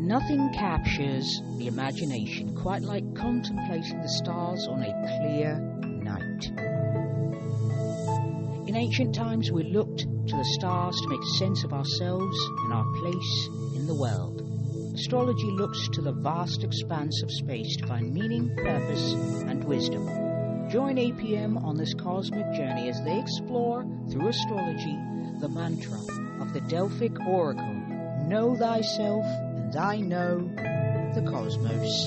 Nothing captures the imagination quite like contemplating the stars on a clear night. In ancient times, we looked to the stars to make sense of ourselves and our place in the world. Astrology looks to the vast expanse of space to find meaning, purpose, and wisdom. Join APM on this cosmic journey as they explore, through astrology, the mantra of the Delphic Oracle, Know Thyself, and I know the cosmos.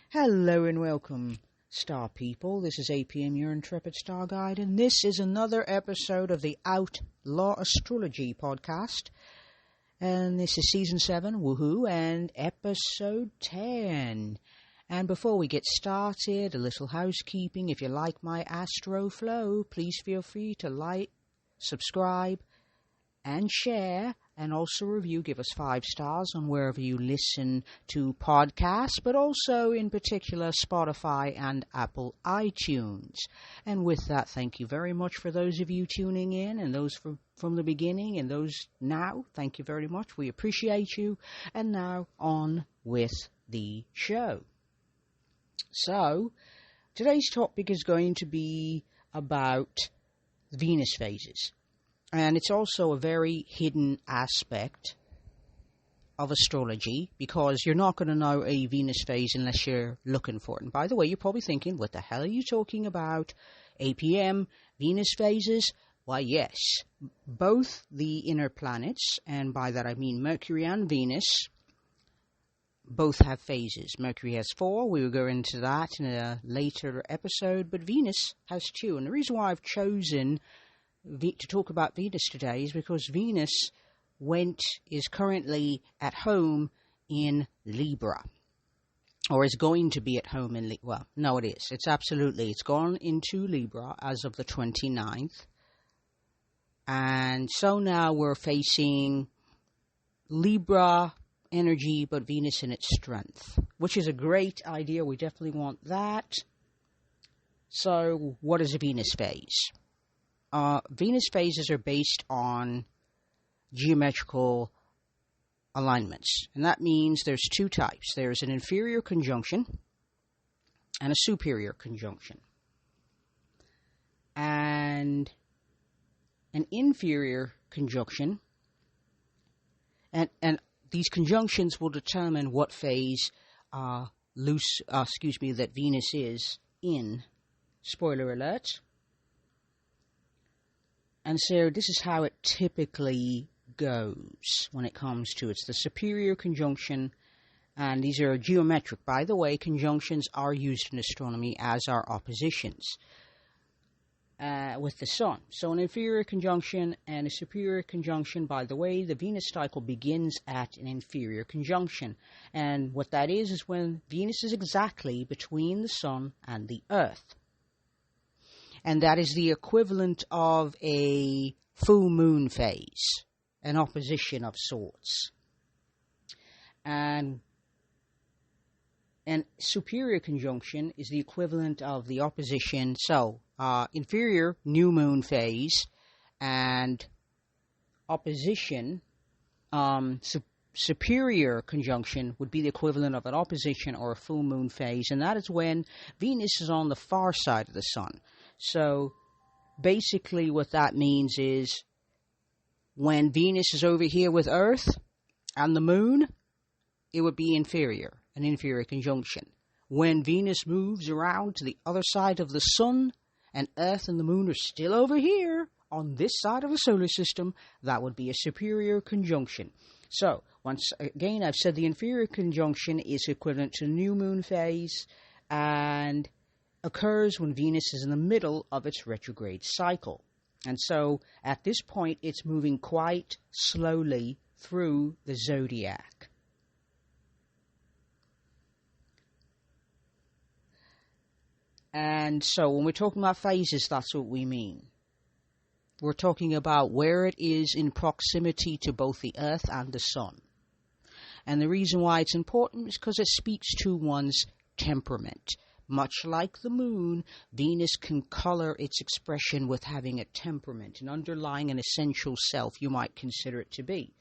Hello and welcome, star people. This is APM, your intrepid star guide, and this is another episode of the Outlaw Astrology podcast. And this is season 7, woohoo, and episode 10. And before we get started, a little housekeeping. If you like my astro flow, please feel free to like, subscribe, and share, and also review. Give us 5 stars on wherever you listen to podcasts, but also in particular Spotify and Apple iTunes. And with that, thank you very much for those of you tuning in, and those from the beginning and those now. Thank you very much. We appreciate you. And now on with the show. So, today's topic is going to be about Venus phases. And it's also a very hidden aspect of astrology, because you're not going to know a Venus phase unless you're looking for it. And by the way, you're probably thinking, what the hell are you talking about? APM, Venus phases? Why, yes. Both the inner planets, and by that I mean Mercury and Venus, both have phases. Mercury has 4. We will go into that in a later episode. But Venus has 2. And the reason why I've chosen to talk about Venus today is because Venus is currently at home in Libra, or is going to be at home in Libra. Well, no, it is. It's gone into Libra as of the 29th. And so now we're facing Libra energy, but Venus in its strength, which is a great idea. We definitely want that. So what is a Venus phase? Venus phases are based on geometrical alignments. And that means there's 2 types. There's an inferior conjunction and a superior conjunction. And an inferior conjunction, and these conjunctions will determine what phase that Venus is in. Spoiler alert. And so this is how it typically goes when it comes to it's the superior conjunction, and these are geometric. By the way, conjunctions are used in astronomy as are oppositions with the sun. So an inferior conjunction and a superior conjunction. By the way, the Venus cycle begins at an inferior conjunction. And what that is when Venus is exactly between the sun and the earth. And that is the equivalent of a full moon phase, an opposition of sorts. And superior conjunction is the equivalent of the opposition. So, inferior new moon phase and opposition, superior conjunction would be the equivalent of an opposition or a full moon phase. And that is when Venus is on the far side of the sun. So basically what that means is when Venus is over here with Earth and the moon, it would be inferior, an inferior conjunction. When Venus moves around to the other side of the sun and Earth and the moon are still over here on this side of the solar system, that would be a superior conjunction. So once again, I've said the inferior conjunction is equivalent to new moon phase and occurs when Venus is in the middle of its retrograde cycle. And so at this point, it's moving quite slowly through the zodiac. And so when we're talking about phases, that's what we mean. We're talking about where it is in proximity to both the earth and the sun. And the reason why it's important is because it speaks to one's temperament. Much like the moon, Venus can color its expression with having a temperament, an underlying and essential self you might consider it to be.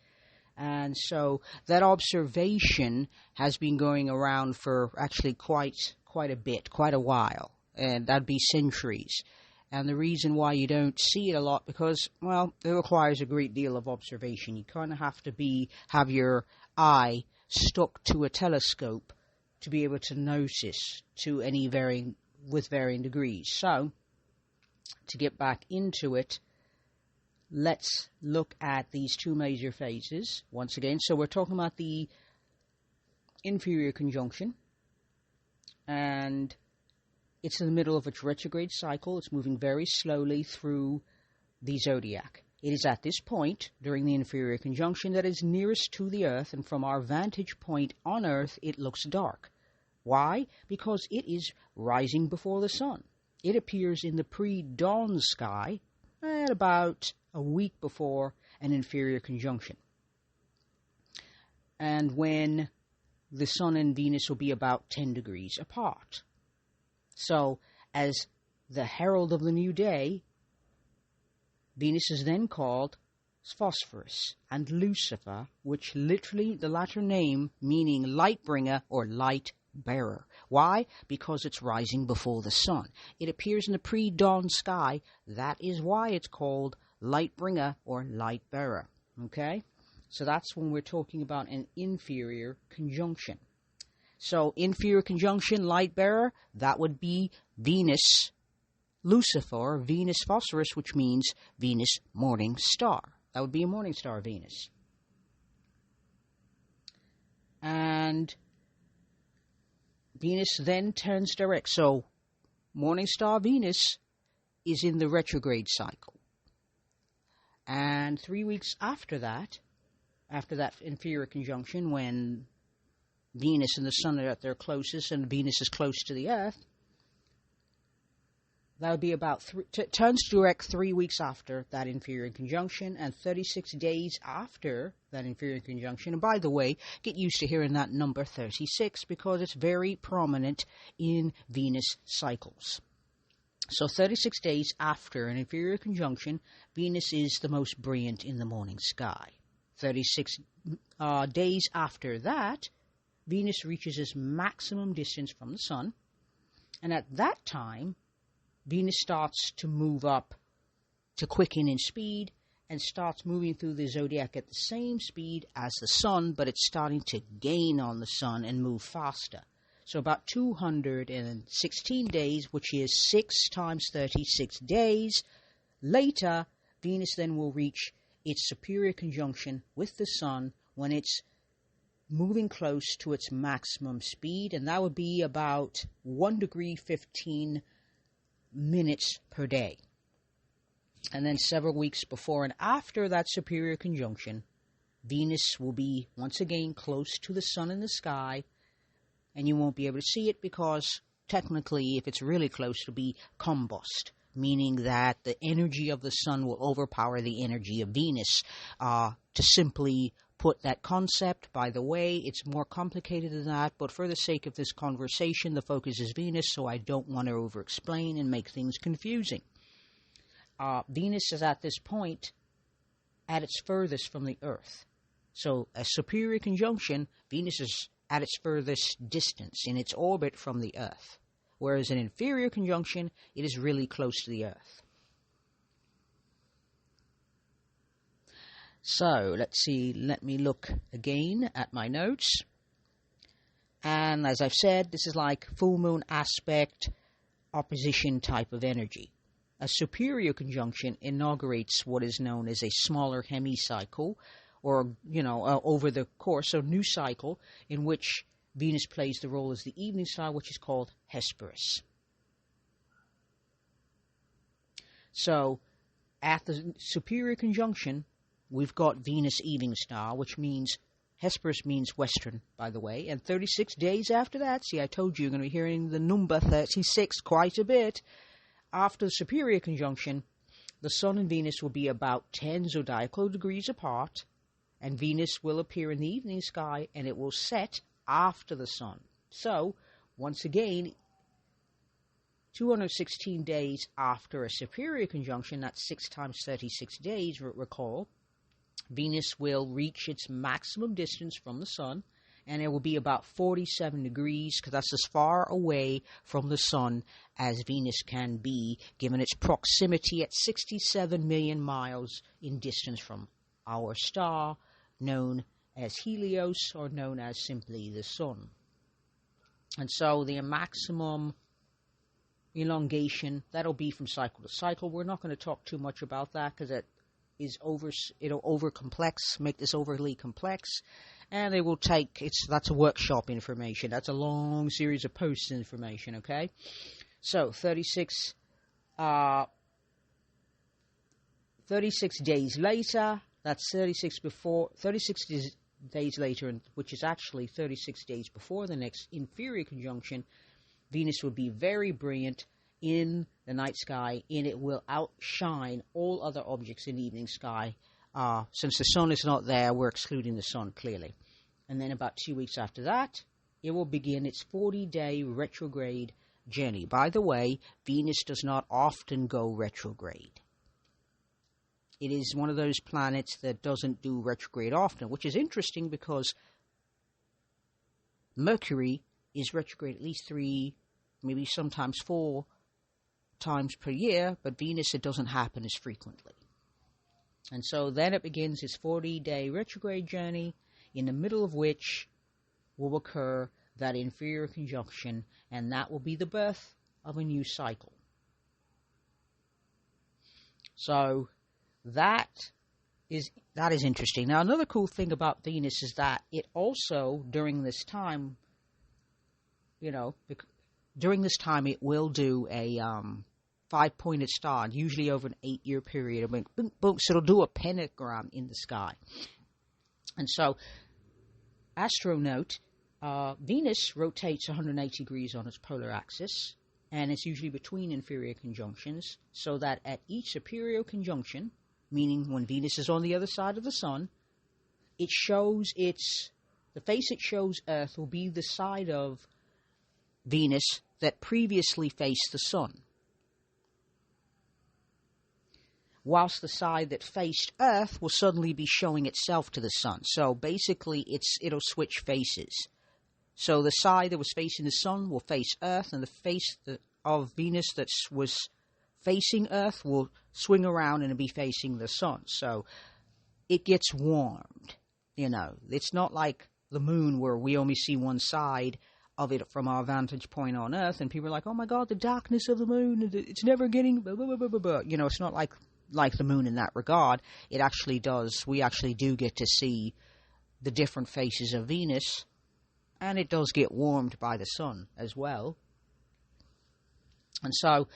And so that observation has been going around for actually quite a bit, quite a while, and that'd be centuries. And the reason why you don't see it a lot, because, well, it requires a great deal of observation. You kind of have to have your eye stuck to a telescope to be able to notice with varying degrees. So, to get back into it, let's look at these two major phases once again. So we're talking about the inferior conjunction, and it's in the middle of its retrograde cycle. It's moving very slowly through the zodiac. It is at this point, during the inferior conjunction, that is nearest to the Earth, and from our vantage point on Earth, it looks dark. Why? Because it is rising before the sun. It appears in the pre-dawn sky at about a week before an inferior conjunction. And when the sun and Venus will be about 10 degrees apart. So, as the herald of the new day, Venus is then called Phosphorus, and Lucifer, which literally, the latter name meaning light bringer or light bearer. Why? Because it's rising before the sun. It appears in the pre-dawn sky. That is why it's called light bringer or light bearer. Okay? So that's when we're talking about an inferior conjunction. So inferior conjunction, light bearer, that would be Venus Lucifer, Venus Phosphorus, which means Venus morning star. That would be a morning star Venus. And Venus then turns direct. So morning star Venus is in the retrograde cycle. And 3 weeks after that inferior conjunction, when Venus and the sun are at their closest and Venus is close to the Earth, that would be about turns direct 3 weeks after that inferior conjunction and 36 days after that inferior conjunction. And by the way, get used to hearing that number 36 because it's very prominent in Venus cycles. So 36 days after an inferior conjunction, Venus is the most brilliant in the morning sky. 36 days after that, Venus reaches its maximum distance from the sun, and at that time, Venus starts to move up, to quicken in speed, and starts moving through the zodiac at the same speed as the sun, but it's starting to gain on the sun and move faster. So about 216 days, which is 6 times 36 days, later, Venus then will reach its superior conjunction with the sun when it's moving close to its maximum speed, and that would be about 1 degree 15 minutes per day. And then several weeks before and after that superior conjunction, Venus will be once again close to the sun in the sky, and you won't be able to see it because technically, if it's really close, it'll be combust, meaning that the energy of the sun will overpower the energy of Venus. To simply put that concept, by the way, it's more complicated than that, but for the sake of this conversation, the focus is Venus, so I don't want to over-explain and make things confusing. Venus is at this point at its furthest from the Earth. So a superior conjunction, Venus is at its furthest distance in its orbit from the Earth, whereas an inferior conjunction, it is really close to the Earth. So, let's see, let me look again at my notes. And as I've said, this is like full moon aspect, opposition type of energy. A superior conjunction inaugurates what is known as a smaller hemicycle, or, over the course of a new cycle, in which Venus plays the role as the evening star, which is called Hesperus. So, at the superior conjunction, we've got Venus evening star, which means Hesperus means western, by the way. And 36 days after that, see, I told you you're going to be hearing the number 36 quite a bit. After the superior conjunction, the Sun and Venus will be about 10 zodiacal degrees apart, and Venus will appear in the evening sky, and it will set after the Sun. So, once again, 216 days after a superior conjunction, that's 6 times 36 days, recall, Venus will reach its maximum distance from the sun, and it will be about 47 degrees, because that's as far away from the sun as Venus can be, given its proximity at 67 million miles in distance from our star, known as Helios, or known as simply the sun. And so the maximum elongation, that'll be from cycle to cycle. We're not going to talk too much about that, because it'll make this overly complex, and it will take, that's a workshop information. That's a long series of posts information, okay? So 36 days later, that's 36 days later, which is actually 36 days before the next inferior conjunction, Venus will be very brilliant in the night sky, and it will outshine all other objects in the evening sky. Since the sun is not there, we're excluding the sun clearly. And then about 2 weeks after that, it will begin its 40-day retrograde journey. By the way, Venus does not often go retrograde. It is one of those planets that doesn't do retrograde often, which is interesting because Mercury is retrograde at least 3, maybe sometimes 4 times per year, but Venus, it doesn't happen as frequently. And so then it begins its 40-day retrograde journey, in the middle of which will occur that inferior conjunction, and that will be the birth of a new cycle. So that is interesting. Now, another cool thing about Venus is that it also, during this time, it will do a 5-pointed star, usually over an 8-year period. I mean, boom, boom, so it'll do a pentagram in the sky. And so, astronote, Venus rotates 180 degrees on its polar axis, and it's usually between inferior conjunctions, so that at each superior conjunction, meaning when Venus is on the other side of the sun, the face it shows Earth will be the side of Venus that previously faced the sun, whilst the side that faced Earth will suddenly be showing itself to the sun. So basically, it'll switch faces. So the side that was facing the sun will face Earth, and the face of Venus that was facing Earth will swing around and be facing the sun. So it gets warmed. It's not like the moon where we only see one side of it from our vantage point on Earth, and people are like, "Oh my God, the darkness of the moon! It's never getting blah, blah, blah, blah, blah." It's not like the moon in that regard. It actually does. We actually do get to see the different faces of Venus, and it does get warmed by the sun as well. And so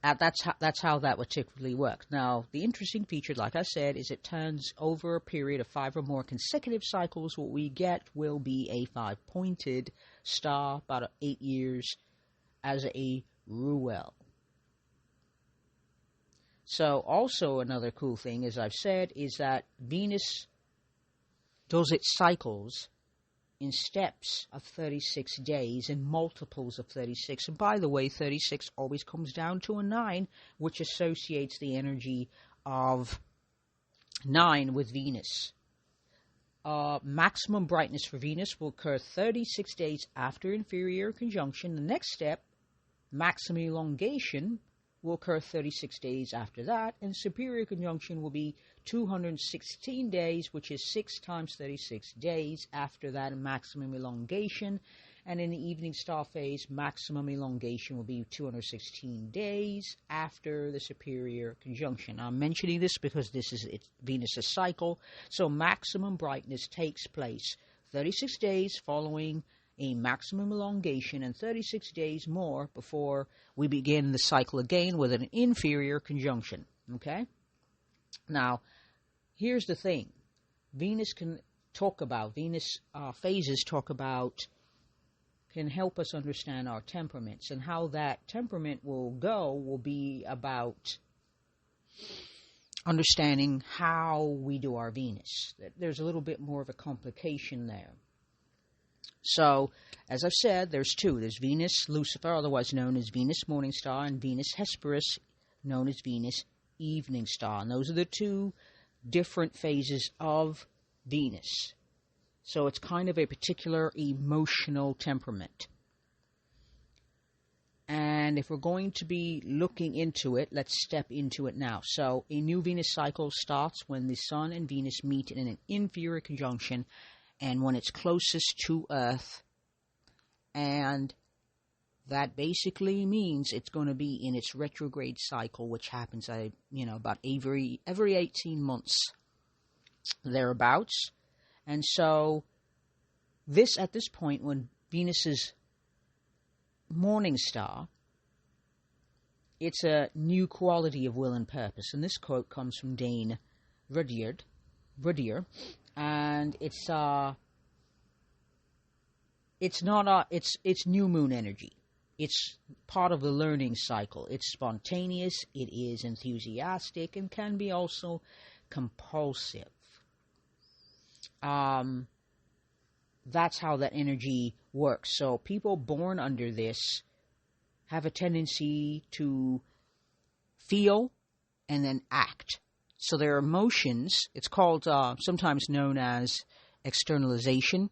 that's how that would typically work. Now, the interesting feature, like I said, is it turns over a period of 5 or more consecutive cycles. What we get will be a 5-pointed star, about 8 years as a rule. So also another cool thing, as I've said, is that Venus does its cycles in steps of 36 days, in multiples of 36. And by the way, 36 always comes down to a 9, which associates the energy of 9 with Venus. Maximum brightness for Venus will occur 36 days after inferior conjunction. The next step, maximum elongation, will occur 36 days after that, and superior conjunction will be 216 days, which is 6 times 36 days after that maximum elongation. And in the evening star phase, maximum elongation will be 216 days after the superior conjunction. I'm mentioning this because this is Venus' cycle. So maximum brightness takes place 36 days following a maximum elongation, and 36 days more before we begin the cycle again with an inferior conjunction. Okay? Now, here's the thing. Venus phases can help us understand our temperaments, and how that temperament will be about understanding how we do our Venus. There's a little bit more of a complication there. So, as I've said, there's 2. There's Venus Lucifer, otherwise known as Venus Morning Star, and Venus Hesperus, known as Venus Evening Star. And those are the 2 different phases of Venus. So it's kind of a particular emotional temperament. And if we're going to be looking into it, let's step into it now. So a new Venus cycle starts when the Sun and Venus meet in an inferior conjunction and when it's closest to Earth. And that basically means it's going to be in its retrograde cycle, which happens, about every 18 months, thereabouts. And so at this point, when Venus's morning star, it's a new quality of will and purpose. And this quote comes from Dane Rudyard, and it's new moon energy. It's part of the learning cycle. It's spontaneous, it is enthusiastic, and can be also compulsive. That's how that energy works. So people born under this have a tendency to feel and then act. So their emotions, it's called sometimes known as externalization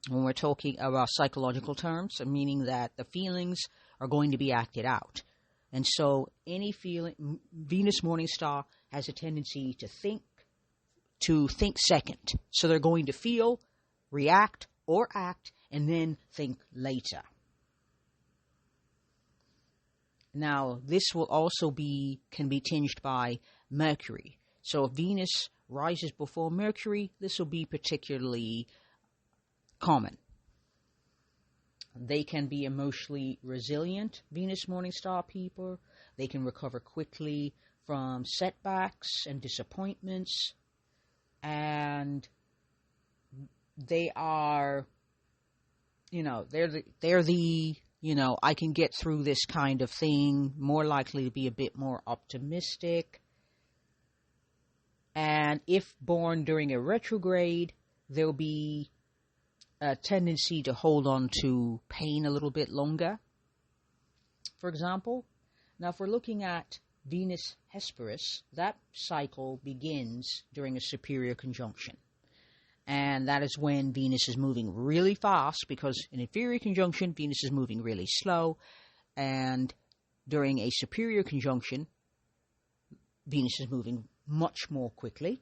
when we're talking about psychological terms, meaning that the feelings are going to be acted out. And so any feeling, Venus morning star has a tendency to think second. So they're going to feel, react, or act, and then think later. Now, this will also can be tinged by Mercury. So if Venus rises before Mercury, this will be particularly common. They can be emotionally resilient, Venus morning star people. They can recover quickly from setbacks and disappointments. And they are, they're the I can get through this kind of thing, more likely to be a bit more optimistic. And if born during a retrograde, there'll be a tendency to hold on to pain a little bit longer. For example, now if we're looking at Venus Hesperus, that cycle begins during a superior conjunction. And that is when Venus is moving really fast, because in inferior conjunction, Venus is moving really slow. And during a superior conjunction, Venus is moving much more quickly.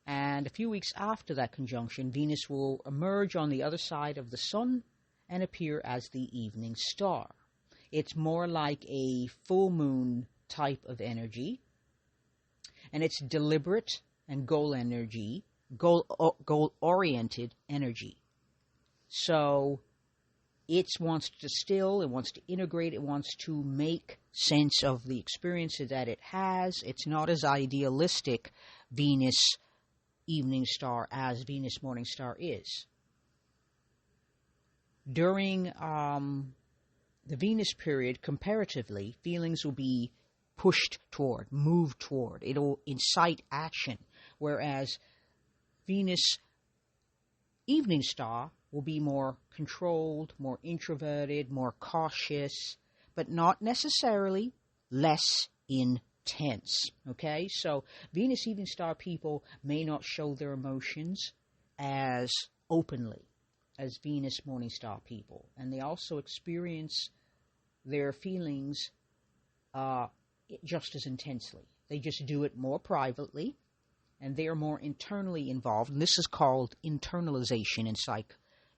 And a few weeks after that conjunction, Venus will emerge on the other side of the Sun and appear as the evening star. It's more like a full moon type of energy. And it's deliberate and goal-oriented energy. So it wants to distill, it wants to integrate, it wants to make sense of the experiences that it has. It's not as idealistic, Venus evening star, as Venus morning star is. During the Venus period, comparatively, feelings will be pushed toward, moved toward. It'll incite action, whereas Venus evening star will be more controlled, more introverted, more cautious, but not necessarily less intense. Okay, so Venus evening star people may not show their emotions as openly as Venus morning star people, and they also experience their feelings just as intensely. They just do it more privately, and they are more internally involved. And this is called internalization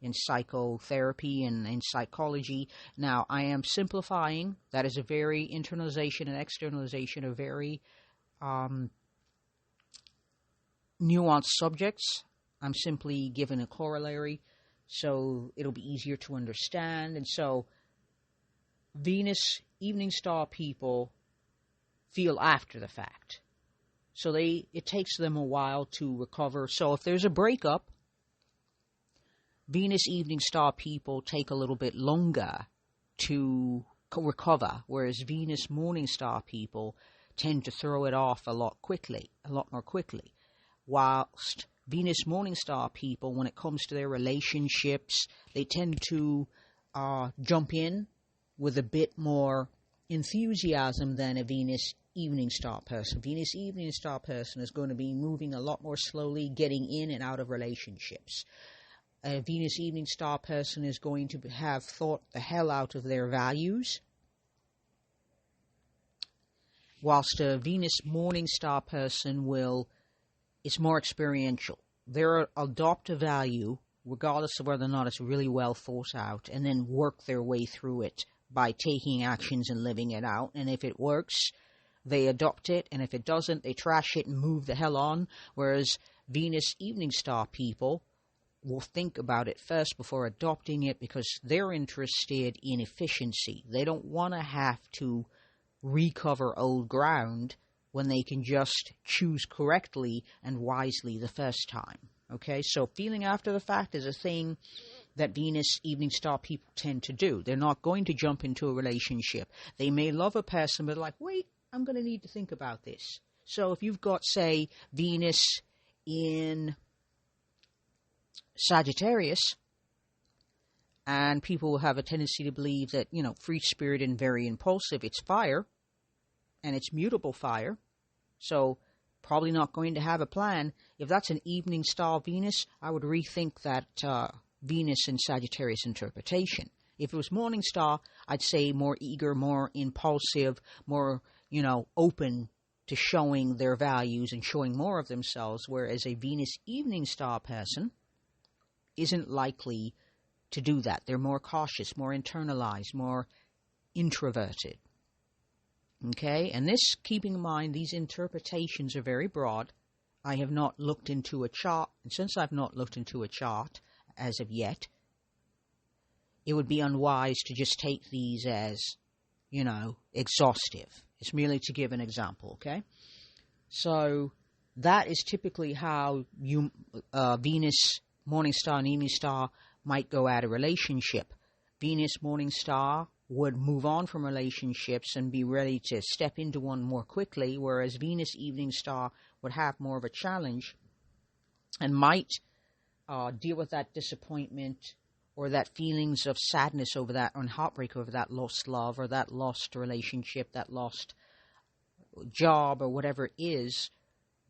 in psychotherapy and in psychology. Now, I am simplifying. That is a very internalization and externalization are very nuanced subjects. I'm simply giving a corollary so it'll be easier to understand. And so Venus evening star people feel after the fact. So it takes them a while to recover. So if there's a breakup, Venus evening star people take a little bit longer to recover, whereas Venus morning star people tend to throw it off a lot more quickly. Whilst Venus morning star people, when it comes to their relationships, they tend to jump in with a bit more enthusiasm than a Venus evening star person. Venus evening star person is going to be moving a lot more slowly, getting in and out of relationships. A Venus evening star person is going to have thought the hell out of their values, whilst a Venus morning star person is more experiential. They'll adopt a value, regardless of whether or not it's really well thought out, and then work their way through it by taking actions and living it out. And if it works, they adopt it, and if it doesn't, they trash it and move the hell on. Whereas Venus evening star people will think about it first before adopting it, because they're interested in efficiency. They don't want to have to recover old ground when they can just choose correctly and wisely the first time. Okay, so feeling after the fact is a thing that Venus evening star people tend to do. They're not going to jump into a relationship. They may love a person, but like, wait, I'm going to need to think about this. So if you've got, say, Venus in Sagittarius, and people have a tendency to believe that, free spirit and very impulsive, it's fire, and it's mutable fire, so probably not going to have a plan. If that's an evening star Venus, I would rethink that Venus in Sagittarius interpretation. If it was morning star, I'd say more eager, more impulsive, more, open to showing their values and showing more of themselves, whereas a Venus evening star person isn't likely to do that. They're more cautious, more internalized, more introverted. Okay, and this, keeping in mind, these interpretations are very broad. I have not looked into a chart, and since I've not looked into a chart as of yet, it would be unwise to just take these as, exhaustive. It's merely to give an example, okay? So that is typically how Venus morning star and evening star might go at a relationship. Venus morning star would move on from relationships and be ready to step into one more quickly, whereas Venus evening star would have more of a challenge and might deal with that disappointment or that feelings of sadness over that, and heartbreak over that lost love or that lost relationship, that lost job or whatever it is.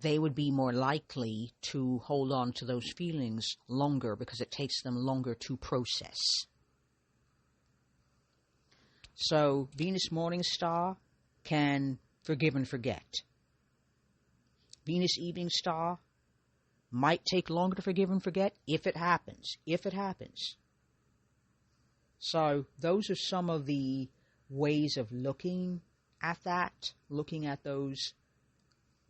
They would be more likely to hold on to those feelings longer because it takes them longer to process. So Venus morning star can forgive and forget. Venus evening star might take longer to forgive and forget if it happens. So those are some of the ways of looking at that, looking at those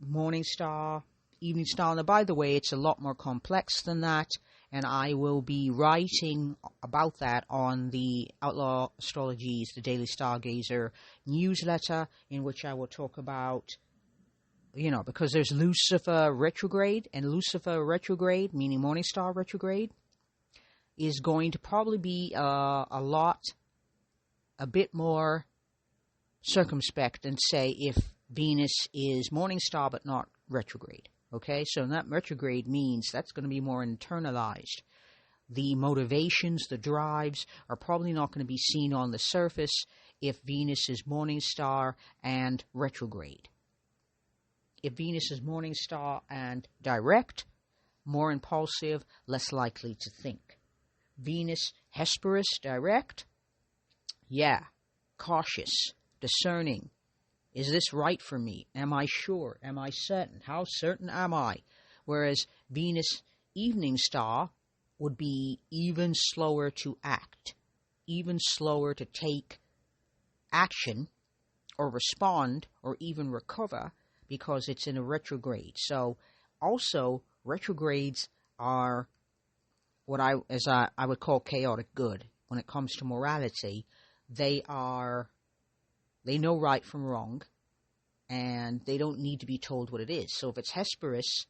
morning star, evening star. Now, by the way, it's a lot more complex than that, and I will be writing about that on the Outlaw Astrology's The Daily Stargazer newsletter, in which I will talk about, because there's Lucifer retrograde, and Lucifer retrograde, meaning morning star retrograde, is going to probably be a bit more circumspect than, say, if Venus is morning star but not retrograde. Okay, so that retrograde means that's going to be more internalized. The motivations, the drives are probably not going to be seen on the surface if Venus is morning star and retrograde. If Venus is morning star and direct, more impulsive, less likely to think. Venus Hesperus direct, cautious, discerning. Is this right for me? Am I sure? Am I certain? How certain am I? Whereas Venus evening star would be even slower to act, even slower to take action or respond or even recover because it's in a retrograde. So also retrogrades are what I would call chaotic good. When it comes to morality, they know right from wrong, and they don't need to be told what it is. So if it's Hesperus,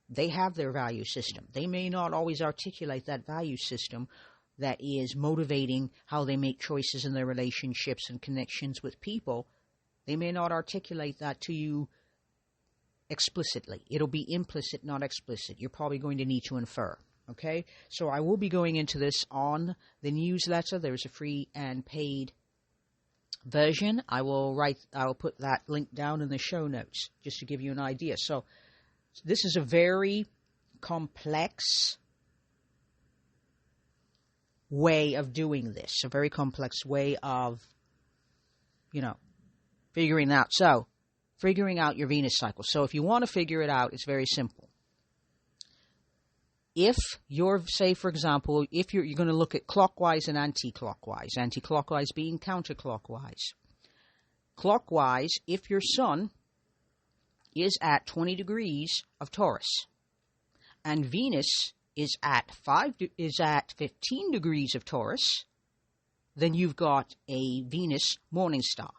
they have their value system. They may not always articulate that value system that is motivating how they make choices in their relationships and connections with people. They may not articulate that to you explicitly. It'll be implicit, not explicit. You're probably going to need to infer. Okay? So I will be going into this on the newsletter. There's a free and paid version, I will put that link down in the show notes just to give you an idea. So this is a very complex way of doing this, a very complex way of, figuring out. So, figuring out your Venus cycle. So if you want to figure it out, it's very simple. If you're, say, for example, if you're going to look at clockwise and anti-clockwise being counterclockwise. Clockwise, if your sun is at 20 degrees of Taurus, and Venus is at 15 degrees of Taurus, then you've got a Venus morning star.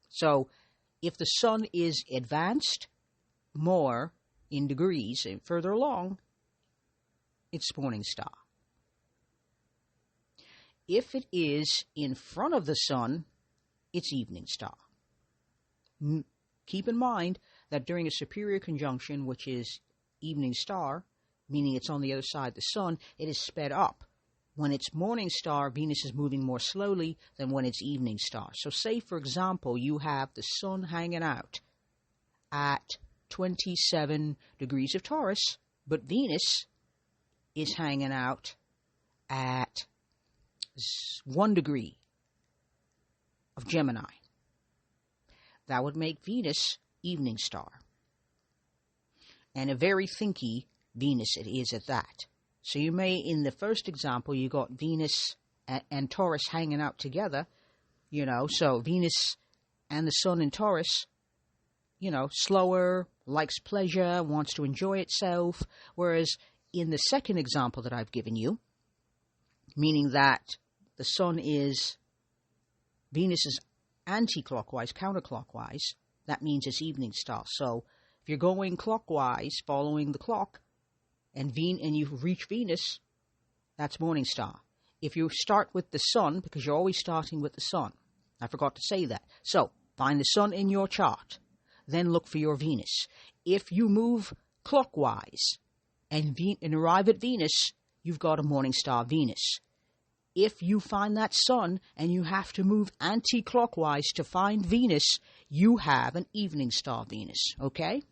So if the sun is advanced more in degrees and further along, it's morning star. If it is in front of the sun, it's evening star. Keep in mind that during a superior conjunction, which is evening star, meaning it's on the other side of the sun, it is sped up. When it's morning star, Venus is moving more slowly than when it's evening star. So say, for example, you have the sun hanging out at 27 degrees of Taurus, but Venus is hanging out at 1 degree of Gemini. That would make Venus evening star. And a very thinky Venus it is at that. So you may, in the first example, you got Venus and Taurus hanging out together, so Venus and the sun in Taurus, slower, likes pleasure, wants to enjoy itself. Whereas in the second example that I've given you, meaning that Venus is anti-clockwise, counterclockwise, that means it's evening star. So if you're going clockwise, following the clock, and you reach Venus, that's morning star. If you start with the sun, because you're always starting with the sun, I forgot to say that. So find the sun in your chart, then look for your Venus. If you move clockwise and arrive at Venus, you've got a morning star Venus. If you find that sun and you have to move anti-clockwise to find Venus, you have an evening star Venus, okay?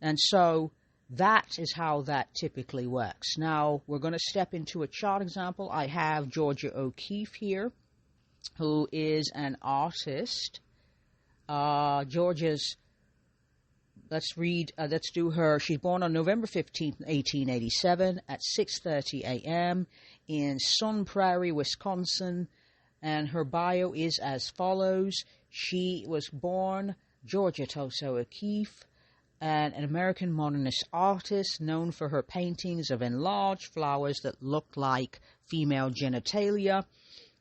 And so that is how that typically works. Now, we're going to step into a chart example. I have Georgia O'Keeffe here, who is an artist. Georgia's, let's do her. She's born on November 15th, 1887 at 6:30 a.m. in Sun Prairie, Wisconsin. And her bio is as follows. She was born Georgia Toso O'Keeffe, and an American modernist artist known for her paintings of enlarged flowers that looked like female genitalia,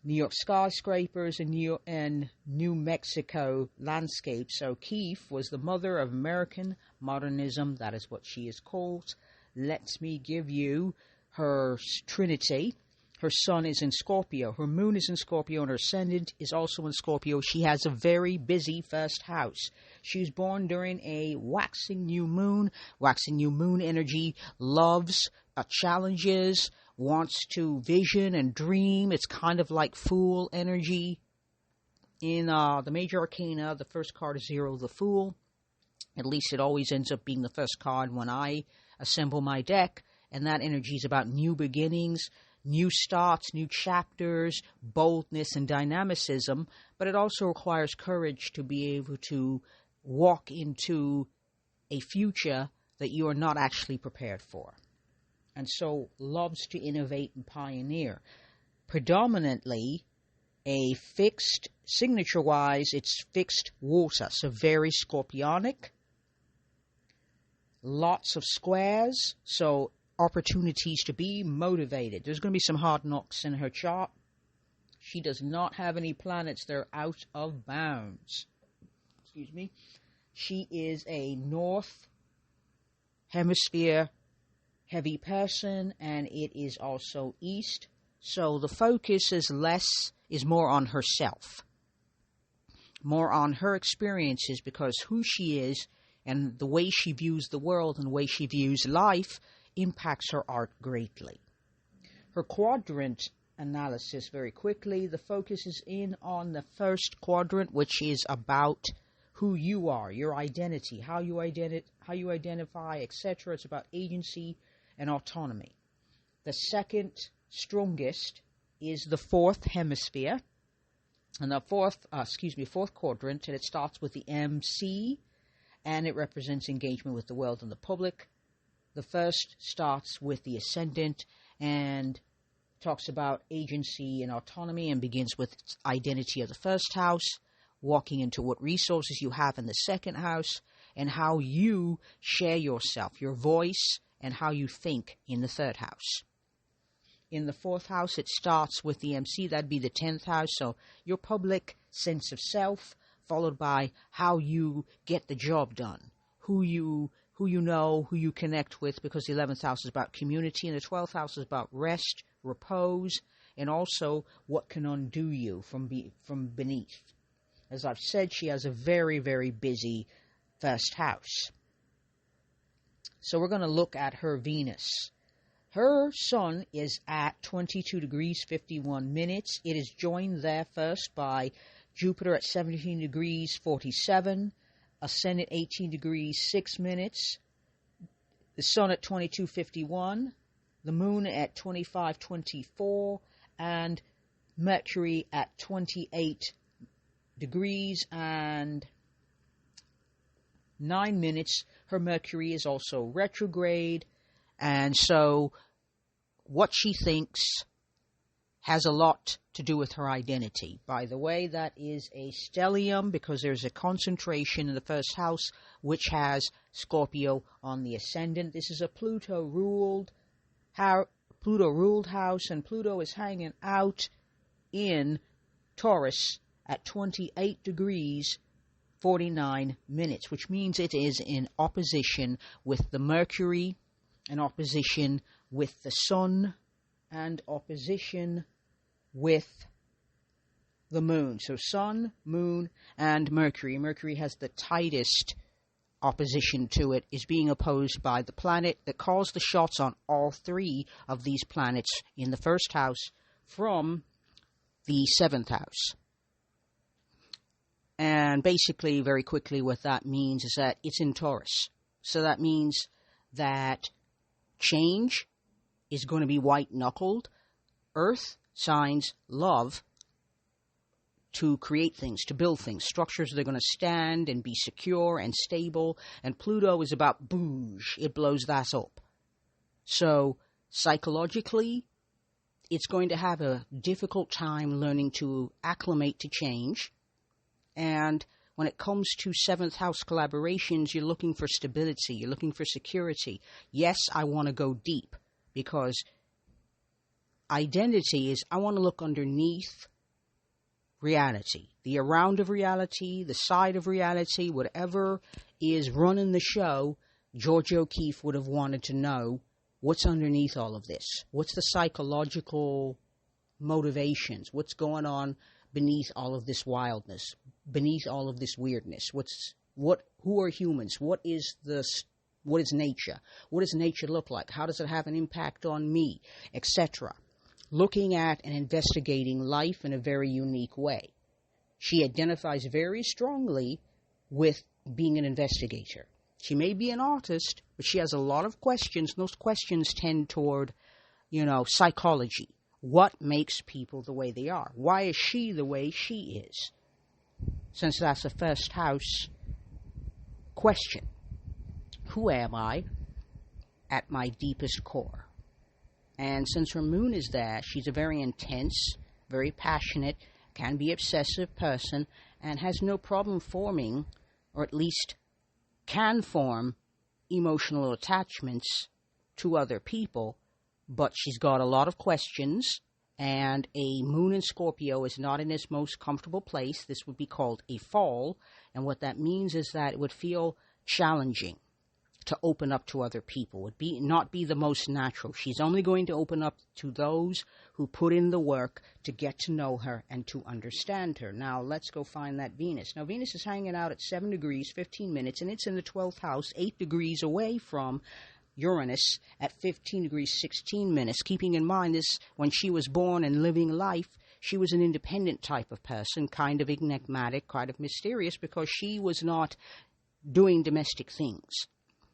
New York skyscrapers, and New Mexico landscapes. O'Keeffe was the mother of American modernism. That is what she is called. Let me give you her trinity. Her sun is in Scorpio. Her moon is in Scorpio, and her ascendant is also in Scorpio. She has a very busy first house. She was born during a waxing new moon. Waxing new moon energy loves challenges, wants to vision and dream. It's kind of like Fool energy. In the major arcana, the first card is 0, the Fool. At least it always ends up being the first card when I assemble my deck. And that energy is about new beginnings, new starts, new chapters, boldness, and dynamicism, but it also requires courage to be able to walk into a future that you are not actually prepared for. And so loves to innovate and pioneer. Predominantly, a fixed, signature-wise, it's fixed water, so very scorpionic. Lots of squares, so opportunities to be motivated. There's going to be some hard knocks in her chart. She does not have any planets that are out of bounds. Excuse me. She is a North Hemisphere heavy person, and it is also East. So the focus is more on herself, more on her experiences, because who she is and the way she views the world and the way she views life impacts her art greatly. Her quadrant analysis very quickly. The focus is in on the first quadrant, which is about who you are, your identity, how you identify, etc. It's about agency and autonomy. The second strongest is the fourth hemisphere, and the fourth quadrant, and it starts with the MC, and it represents engagement with the world and the public. The first starts with the ascendant and talks about agency and autonomy and begins with identity of the first house, walking into what resources you have in the second house, and how you share yourself, your voice, and how you think in the third house. In the fourth house, it starts with the MC, that'd be the 10th house, so your public sense of self, followed by how you get the job done, who you know, who you connect with, because the 11th house is about community, and the 12th house is about rest, repose, and also what can undo you from beneath. As I've said, she has a very, very busy first house. So we're going to look at her Venus. Her sun is at 22 degrees 51 minutes. It is joined there first by Jupiter at 17 degrees 47, Ascendant 18 degrees 6 minutes, the sun at 22:51, the moon at 25:24, and Mercury at 28 degrees and 9 minutes. Her Mercury is also retrograde, and so what she thinks has a lot to do with her identity. By the way, that is a stellium because there's a concentration in the first house which has Scorpio on the ascendant. This is a Pluto-ruled house, and Pluto is hanging out in Taurus at 28 degrees 49 minutes, which means it is in opposition with the Mercury, in opposition with the Sun, and opposition with the Moon. So Sun, Moon, and Mercury. Mercury has the tightest opposition to it, is being opposed by the planet that calls the shots on all three of these planets in the first house from the 7th house. And basically, very quickly, what that means is that it's in Taurus. So that means that change is going to be white-knuckled. Earth signs love to create things, to build things, structures that are going to stand and be secure and stable. And Pluto is about boosh. It blows that up. So psychologically, it's going to have a difficult time learning to acclimate to change. And when it comes to 7th house collaborations, you're looking for stability. You're looking for security. Yes, I want to go deep because identity is I want to look underneath reality, the around of reality, the side of reality, whatever is running the show. George O'Keeffe would have wanted to know what's underneath all of this. What's the psychological motivations? What's going on beneath all of this wildness, beneath all of this weirdness? Who are humans? What is nature? What does nature look like? How does it have an impact on me, etc.? Looking at and investigating life in a very unique way. She identifies very strongly with being an investigator. She may be an artist, but she has a lot of questions. Those questions tend toward, psychology. What makes people the way they are? Why is she the way she is? Since that's a first house question. Who am I at my deepest core? And since her moon is there, she's a very intense, very passionate, can be obsessive person, and has no problem forming, or at least can form, emotional attachments to other people. But she's got a lot of questions, and a moon in Scorpio is not in its most comfortable place. This would be called a fall, and what that means is that it would feel challenging to open up to other people. Would not be the most natural. She's only going to open up to those who put in the work to get to know her and to understand her. Now, let's go find that Venus. Now, Venus is hanging out at 7 degrees, 15 minutes, and it's in the 12th house, 8 degrees away from Uranus at 15 degrees 16 minutes, keeping in mind this, when she was born and living life, she was an independent type of person, kind of enigmatic, kind of mysterious, because she was not doing domestic things.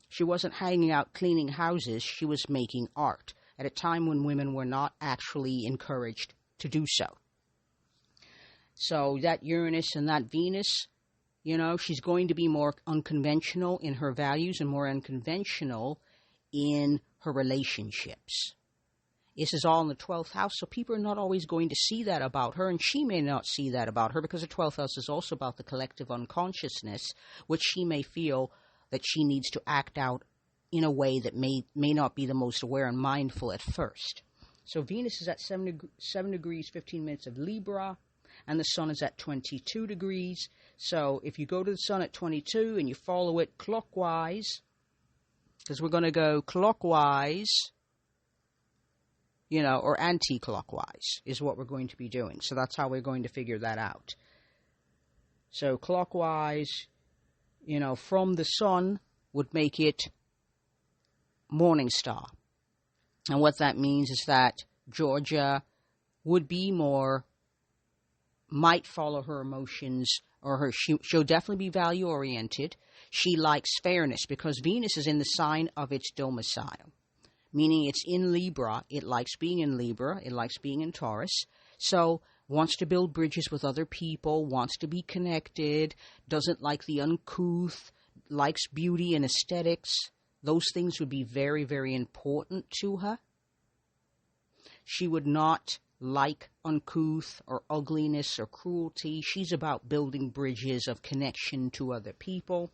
She wasn't hanging out cleaning houses, she was making art at a time when women were not actually encouraged to do so. So that Uranus and that Venus, she's going to be more unconventional in her values and more unconventional in her relationships. This is all in the 12th house, so people are not always going to see that about her, and she may not see that about her, because the 12th house is also about the collective unconsciousness, which she may feel that she needs to act out in a way that may not be the most aware and mindful at first. So Venus is at 7 degrees 15 minutes of Libra, and the Sun is at 22 degrees. So if you go to the Sun at 22 and you follow it clockwise, because we're going to go clockwise, or anti-clockwise is what we're going to be doing. So that's how we're going to figure that out. So clockwise, from the Sun would make it morning star. And what that means is that Georgia would be might follow her emotions, or she'll definitely be value-oriented. She likes fairness, because Venus is in the sign of its domicile, meaning it's in Libra. It likes being in Libra. It likes being in Taurus. So wants to build bridges with other people, wants to be connected, doesn't like the uncouth, likes beauty and aesthetics. Those things would be very, very important to her. She would not like uncouth or ugliness or cruelty. She's about building bridges of connection to other people.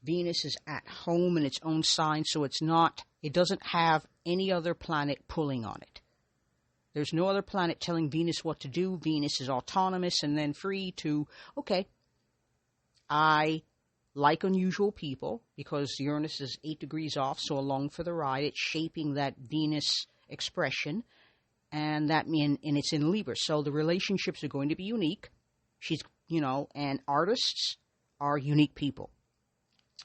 Venus is at home in its own sign, so it doesn't have any other planet pulling on it. There's no other planet telling Venus what to do. Venus is autonomous and then free to, okay, I like unusual people, because Uranus is 8 degrees off, so along for the ride. It's shaping that Venus expression, and it's in Libra. So the relationships are going to be unique. And artists are unique people.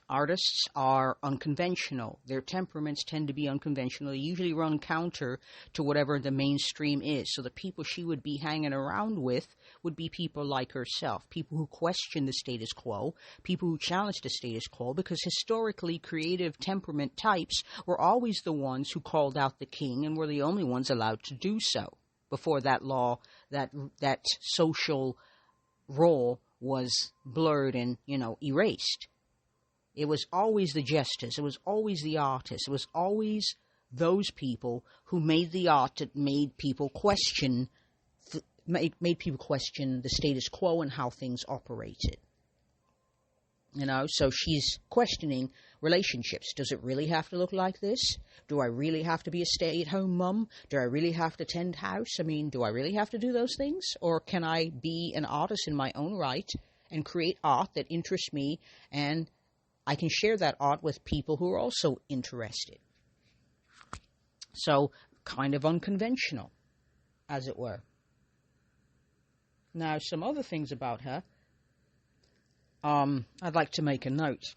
Artists are unconventional. Their temperaments tend to be unconventional. They usually run counter to whatever the mainstream is. So the people she would be hanging around with would be people like herself, people who question the status quo, people who challenge the status quo, because historically creative temperament types were always the ones who called out the king and were the only ones allowed to do so before that law, that social role was blurred and, erased. It was always the jesters. It was always the artists. It was always those people who made the art that made people question the status quo and how things operated. So she's questioning relationships. Does it really have to look like this? Do I really have to be a stay-at-home mum? Do I really have to tend house? Do I really have to do those things? Or can I be an artist in my own right and create art that interests me, and I can share that art with people who are also interested? So, kind of unconventional, as it were. Now, some other things about her. I'd like to make a note.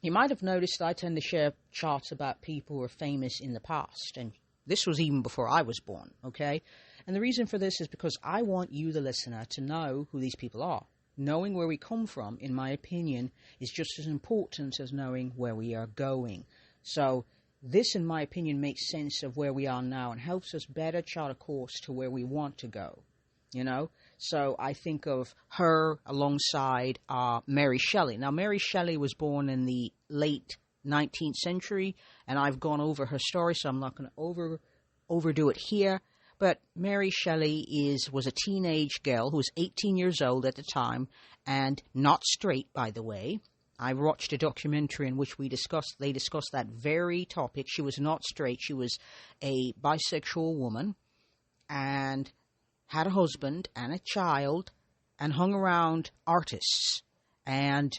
You might have noticed that I tend to share charts about people who are famous in the past, and this was even before I was born, okay? And the reason for this is because I want you, the listener, to know who these people are. Knowing where we come from, in my opinion, is just as important as knowing where we are going. So this, in my opinion, makes sense of where we are now and helps us better chart a course to where we want to go, So I think of her alongside Mary Shelley. Now, Mary Shelley was born in the late 19th century, and I've gone over her story, so I'm not going to overdo it here. But Mary Shelley was a teenage girl who was 18 years old at the time, and not straight, by the way. I watched a documentary in which they discussed that very topic. She was not straight. She was a bisexual woman, and had a husband and a child, and hung around artists. And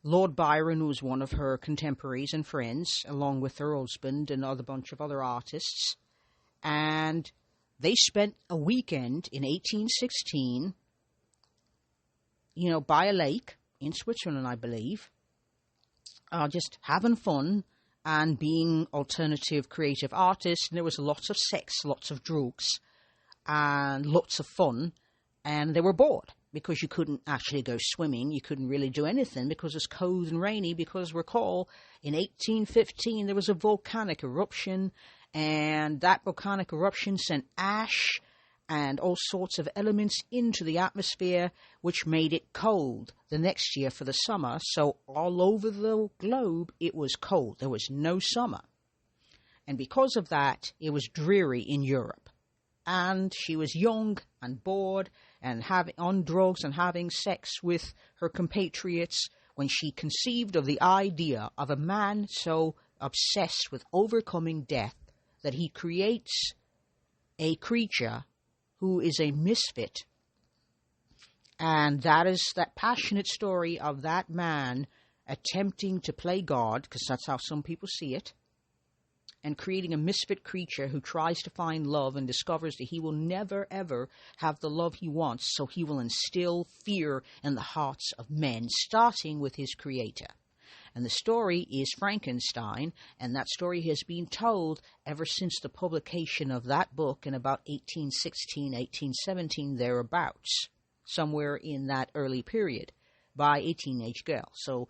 Lord Byron, who was one of her contemporaries and friends, along with her husband and a bunch of other artists. And they spent a weekend in 1816, by a lake in Switzerland, I believe, just having fun and being alternative creative artists, and there was lots of sex, lots of drugs, and lots of fun, and they were bored because you couldn't actually go swimming, you couldn't really do anything because it's cold and rainy, because recall, in 1815 there was a volcanic eruption, and that volcanic eruption sent ash and all sorts of elements into the atmosphere, which made it cold the next year for the summer. So all over the globe, it was cold. There was no summer. And because of that, it was dreary in Europe. And she was young and bored and on drugs and having sex with her compatriots when she conceived of the idea of a man so obsessed with overcoming death that he creates a creature who is a misfit. And that is that passionate story of that man attempting to play God, because that's how some people see it, and creating a misfit creature who tries to find love and discovers that he will never, ever have the love he wants, so he will instill fear in the hearts of men, starting with his creator. And the story is Frankenstein, and that story has been told ever since the publication of that book in about 1816, 1817, thereabouts, somewhere in that early period, by a teenage girl. So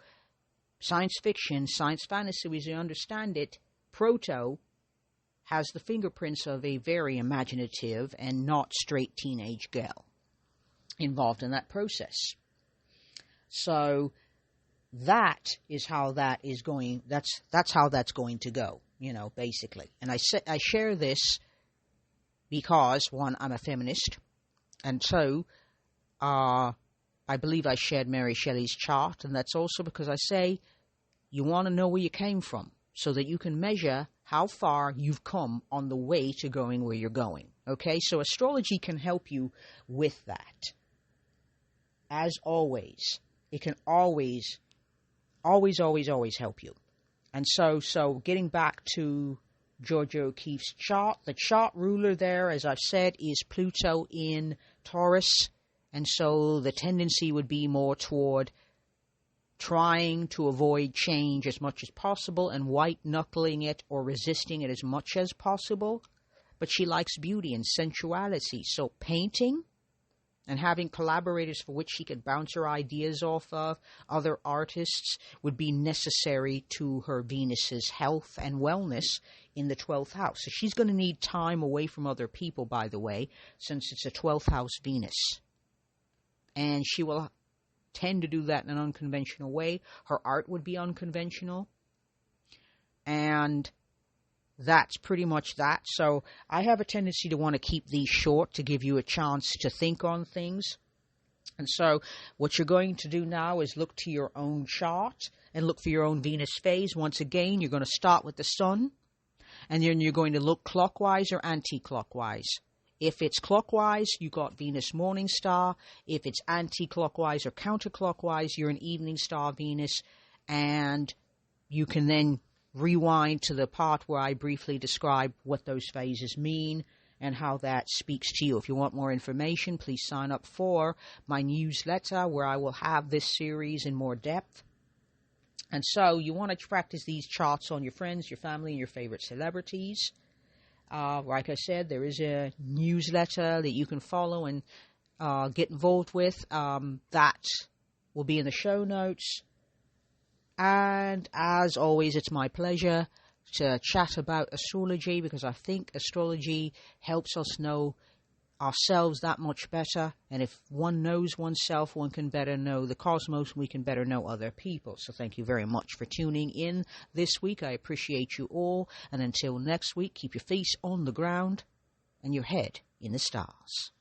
science fiction, science fantasy, as you understand it, proto has the fingerprints of a very imaginative and not straight teenage girl involved in that process. So that is how that is going. That's how that's going to go, basically. And I share this because, one, I'm a feminist, and two, I believe I shared Mary Shelley's chart, and that's also because I say you want to know where you came from so that you can measure how far you've come on the way to going where you're going. Okay, so astrology can help you with that. As always, it can always help you. And so getting back to Georgia O'Keeffe's chart, the chart ruler there, as I've said, is Pluto in Taurus. And so the tendency would be more toward trying to avoid change as much as possible and white-knuckling it or resisting it as much as possible. But she likes beauty and sensuality. So painting and having collaborators for which she could bounce her ideas off of, other artists, would be necessary to her Venus's health and wellness in the 12th house. So she's going to need time away from other people, by the way, since it's a 12th house Venus. And she will tend to do that in an unconventional way. Her art would be unconventional. And that's pretty much that. So I have a tendency to want to keep these short to give you a chance to think on things. And so what you're going to do now is look to your own chart and look for your own Venus phase. Once again, you're going to start with the sun, and then you're going to look clockwise or anti-clockwise. If it's clockwise, you got Venus morning star. If it's anti-clockwise or counterclockwise, you're an evening star Venus. And you can then rewind to the part where I briefly describe what those phases mean and how that speaks to you. If you want more information, please sign up for my newsletter where I will have this series in more depth. And so you want to practice these charts on your friends, your family, and your favorite celebrities. Like I said, there is a newsletter that you can follow and get involved with. That will be in the show notes. And as always, it's my pleasure to chat about astrology, because I think astrology helps us know ourselves that much better. And if one knows oneself, one can better know the cosmos, and we can better know other people. So thank you very much for tuning in this week. I appreciate you all. And until next week, keep your face on the ground and your head in the stars.